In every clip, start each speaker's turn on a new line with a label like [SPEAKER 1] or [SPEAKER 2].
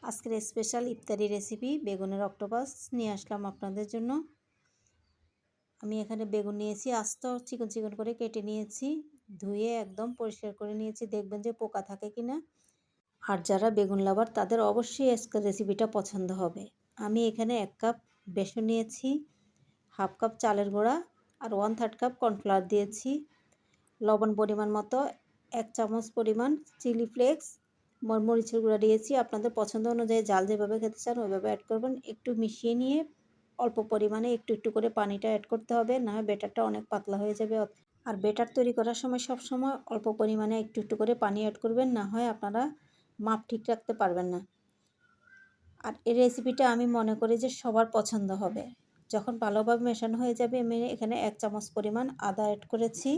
[SPEAKER 1] আজকের স্পেশাল ইফতারি রেসিপি বেগুনের অক্টোপাস নিয়ে আসলাম আপনাদের জন্য। আমি এখানে বেগুন নিয়েছি, আস্ত চিকন চিকন করে কেটে নিয়েছি, ধুয়ে একদম পরিষ্কার করে নিয়েছি। দেখবেন যে পোকা থাকে কিনা। আর যারা বেগুন লাভার তাদের অবশ্যই আজকের রেসিপিটা পছন্দ হবে। আমি এখানে 1 কাপ বেসন নিয়েছি, হাফ কাপ চালের গুঁড়া আর 1/3 কাপ কর্নফ্লাওয়ার দিয়েছি। লবণ পরিমাণ মতো, 1 চামচ পরিমাণ চিলি ফ্লেক্স, মরিচের গুঁড়া দিয়েছি। আপনাদের পছন্দ অনুযায়ী জাল যেভাবে খেতে চান ওইভাবে অ্যাড করবেন। একটু মিশিয়ে নিয়ে অল্প পরিমাণে একটু একটু করে পানিটা অ্যাড করতে হবে, না হয় ব্যাটারটা অনেক পাতলা হয়ে যাবে। আর ব্যাটার তৈরি করার সময় সবসময় অল্প পরিমাণে একটু একটু করে পানি অ্যাড করবেন, না হয় আপনারা মাপ ঠিক রাখতে পারবেন না। আর এই রেসিপিটা আমি মনে করি যে সবার পছন্দ হবে। যখন ভালোভাবে মেশানো হয়ে যাবে, আমি এখানে 1 চামচ পরিমাণ আদা অ্যাড করেছি।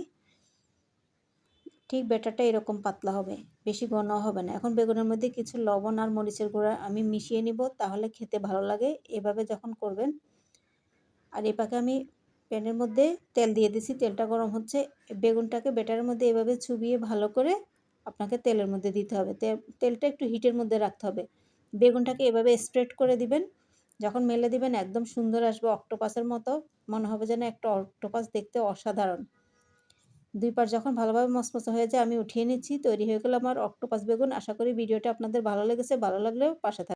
[SPEAKER 1] ঠিক ব্যাটারটা এরকম পাতলা হবে, বেশি ঘন হবে না। এখন বেগুনের মধ্যে কিছু লবণ আর মরিচের গুঁড়া আমি মিশিয়ে নিব, তাহলে খেতে ভালো লাগে এভাবে যখন করবেন। আর এই পাকে আমি প্যানের মধ্যে তেল দিয়ে দিছি, তেলটা গরম হচ্ছে। বেগুনটাকে ব্যাটারের মধ্যে এভাবে চুবিয়ে ভালো করে আপনাকে তেলের মধ্যে দিতে হবে। তেলটা একটু হিটের মধ্যে রাখতে হবে। বেগুনটাকে এভাবে স্প্রেড করে দিবেন, যখন মেলে দিবেন একদম সুন্দর আসবে, অক্টোপাসের মতো মনে হবে যেন একটা অক্টোপাস, দেখতে অসাধারণ। 2 পাশ যখন ভালোভাবে মচমচে হয়ে যায় আমি উঠিয়ে নিচ্ছি। তৈরি হয়ে গেল আমার অক্টোপাস বেগুন। আশা করি ভিডিওটা আপনাদের ভালো লেগেছে। ভালো লাগলেও পাশে থাকবেন।